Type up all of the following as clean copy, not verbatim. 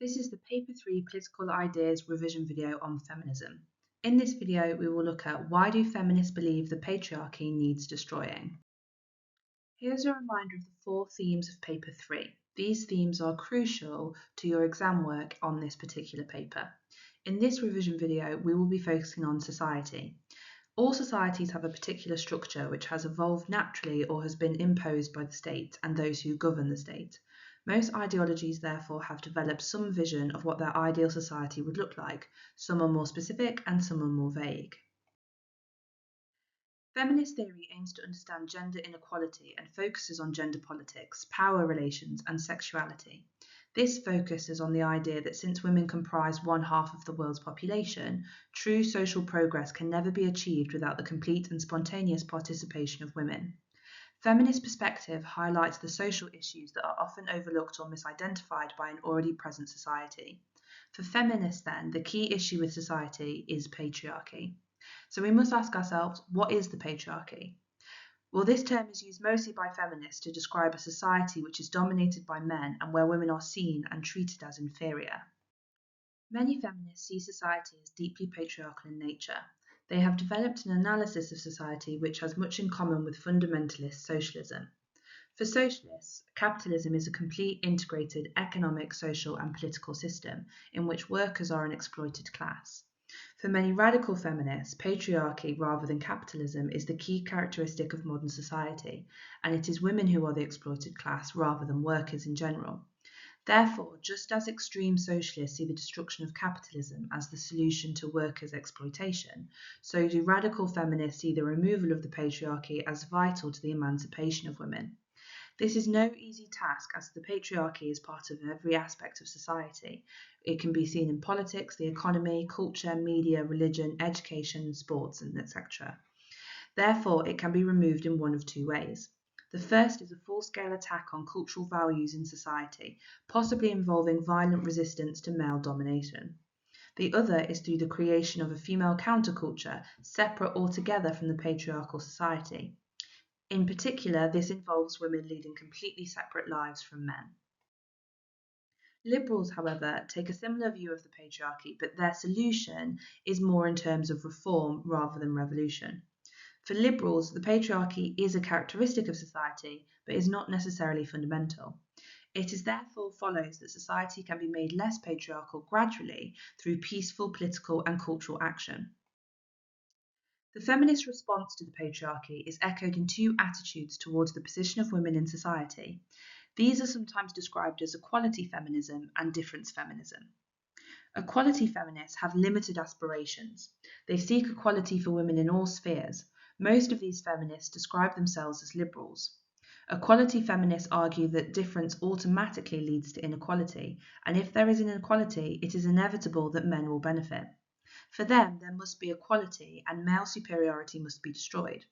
This is the Paper 3 Political Ideas revision video on feminism. In this video, we will look at why do feminists believe the patriarchy needs destroying. Here's a reminder of the 4 themes of Paper 3. These themes are crucial to your exam work on this particular paper. In this revision video, we will be focusing on society. All societies have a particular structure which has evolved naturally or has been imposed by the state and those who govern the state. Most ideologies, therefore, have developed some vision of what their ideal society would look like. Some are more specific and some are more vague. Feminist theory aims to understand gender inequality and focuses on gender politics, power relations, and sexuality. This focuses on the idea that since women comprise one half of the world's population, true social progress can never be achieved without the complete and spontaneous participation of women. Feminist perspective highlights the social issues that are often overlooked or misidentified by an already present society. For feminists, then, the key issue with society is patriarchy. So we must ask ourselves, what is the patriarchy? Well, this term is used mostly by feminists to describe a society which is dominated by men and where women are seen and treated as inferior. Many feminists see society as deeply patriarchal in nature. They have developed an analysis of society which has much in common with fundamentalist socialism. For socialists, capitalism is a complete integrated economic, social and political system in which workers are an exploited class. For many radical feminists, patriarchy rather than capitalism is the key characteristic of modern society, and it is women who are the exploited class rather than workers in general. Therefore, just as extreme socialists see the destruction of capitalism as the solution to workers' exploitation, so do radical feminists see the removal of the patriarchy as vital to the emancipation of women. This is no easy task, as the patriarchy is part of every aspect of society. It can be seen in politics, the economy, culture, media, religion, education, sports, and etc. Therefore, it can be removed in one of 2 ways. The first is a full-scale attack on cultural values in society, possibly involving violent resistance to male domination. The other is through the creation of a female counterculture, separate altogether from the patriarchal society. In particular, this involves women leading completely separate lives from men. Liberals, however, take a similar view of the patriarchy, but their solution is more in terms of reform rather than revolution. For liberals, the patriarchy is a characteristic of society, but is not necessarily fundamental. It is therefore follows that society can be made less patriarchal gradually through peaceful political and cultural action. The feminist response to the patriarchy is echoed in 2 attitudes towards the position of women in society. These are sometimes described as equality feminism and difference feminism. Equality feminists have limited aspirations. They seek equality for women in all spheres. Most of these feminists describe themselves as liberals. Equality feminists argue that difference automatically leads to inequality, and if there is inequality, it is inevitable that men will benefit. For them, there must be equality and male superiority must be destroyed.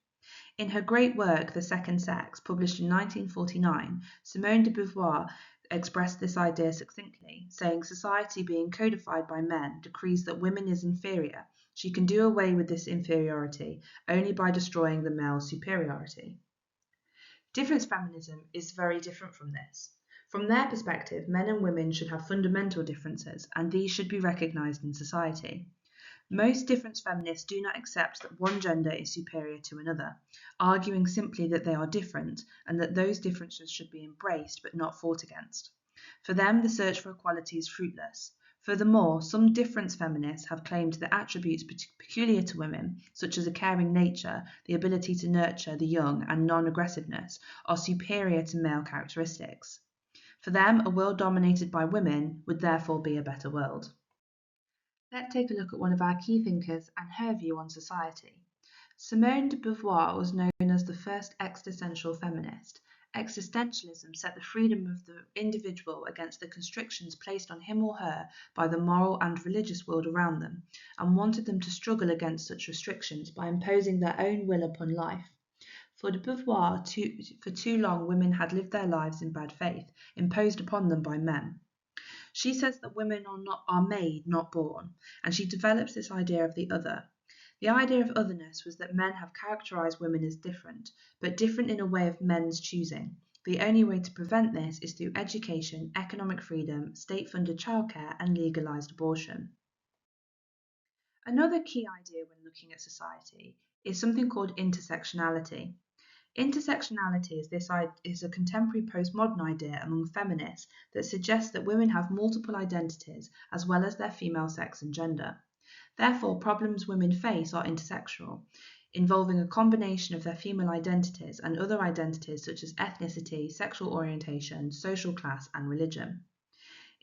In her great work, The Second Sex, published in 1949, Simone de Beauvoir expressed this idea succinctly, saying society being codified by men decrees that women is inferior. She can do away with this inferiority only by destroying the male superiority. Difference feminism is very different from this. From their perspective, men and women should have fundamental differences, and these should be recognized in society. Most difference feminists do not accept that one gender is superior to another, arguing simply that they are different and that those differences should be embraced but not fought against. For them, the search for equality is fruitless. Furthermore, some difference feminists have claimed that attributes peculiar to women, such as a caring nature, the ability to nurture the young, and non-aggressiveness, are superior to male characteristics. For them, a world dominated by women would therefore be a better world. Let's take a look at one of our key thinkers and her view on society. Simone de Beauvoir was known as the first existential feminist. Existentialism set the freedom of the individual against the constrictions placed on him or her by the moral and religious world around them, and wanted them to struggle against such restrictions by imposing their own will upon life. For de Beauvoir, for too long women had lived their lives in bad faith, imposed upon them by men. She says that women are made, not born, and she develops this idea of the other. The idea of otherness was that men have characterized women as different, but different in a way of men's choosing. The only way to prevent this is through education, economic freedom, state-funded childcare, and legalised abortion. Another key idea when looking at society is something called intersectionality. Intersectionality is a contemporary postmodern idea among feminists that suggests that women have multiple identities as well as their female sex and gender. Therefore, problems women face are intersectional, involving a combination of their female identities and other identities such as ethnicity, sexual orientation, social class, and religion.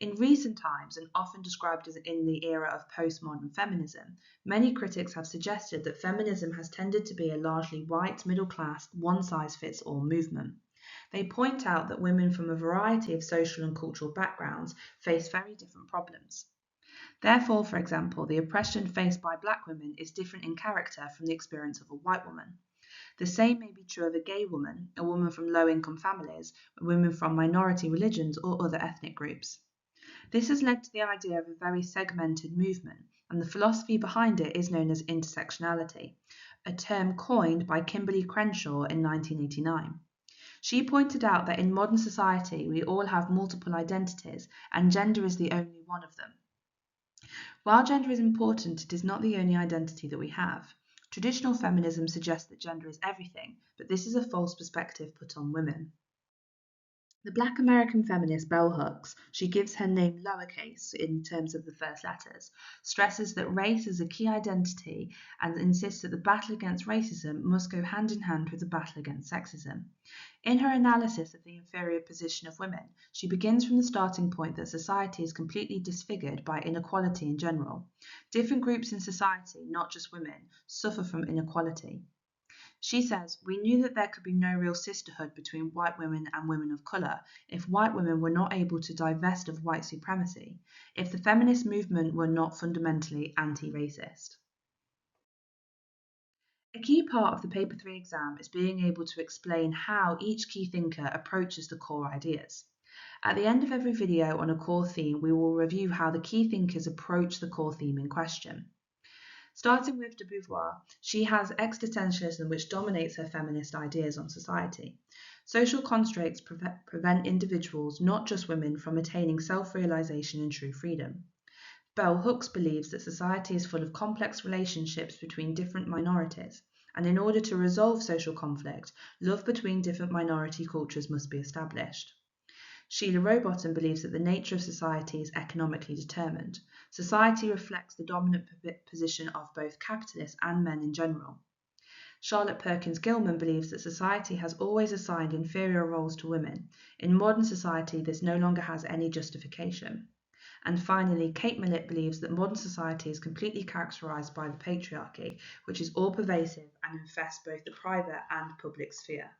In recent times, and often described as in the era of postmodern feminism, many critics have suggested that feminism has tended to be a largely white, middle-class, one-size-fits-all movement. They point out that women from a variety of social and cultural backgrounds face very different problems. Therefore, for example, the oppression faced by black women is different in character from the experience of a white woman. The same may be true of a gay woman, a woman from low-income families, women from minority religions, or other ethnic groups. This has led to the idea of a very segmented movement, and the philosophy behind it is known as intersectionality, a term coined by Kimberly Crenshaw in 1989. She pointed out that in modern society we all have multiple identities, and gender is the only one of them. While gender is important, it is not the only identity that we have. Traditional feminism suggests that gender is everything, but this is a false perspective put on women. The Black American feminist Bell Hooks, she gives her name lowercase in terms of the first letters, stresses that race is a key identity and insists that the battle against racism must go hand in hand with the battle against sexism. In her analysis of the inferior position of women, she begins from the starting point that society is completely disfigured by inequality in general. Different groups in society, not just women, suffer from inequality. She says, "We knew that there could be no real sisterhood between white women and women of colour if white women were not able to divest of white supremacy, if the feminist movement were not fundamentally anti-racist." A key part of the Paper 3 exam is being able to explain how each key thinker approaches the core ideas. At the end of every video on a core theme, we will review how the key thinkers approach the core theme in question. Starting with de Beauvoir, she has existentialism which dominates her feminist ideas on society. Social constraints prevent individuals, not just women, from attaining self-realization and true freedom. Bell Hooks believes that society is full of complex relationships between different minorities, and in order to resolve social conflict, love between different minority cultures must be established. Sheila Rowbottom believes that the nature of society is economically determined. Society reflects the dominant position of both capitalists and men in general. Charlotte Perkins Gilman believes that society has always assigned inferior roles to women. In modern society, this no longer has any justification. And finally, Kate Millett believes that modern society is completely characterised by the patriarchy, which is all-pervasive and infests both the private and public sphere.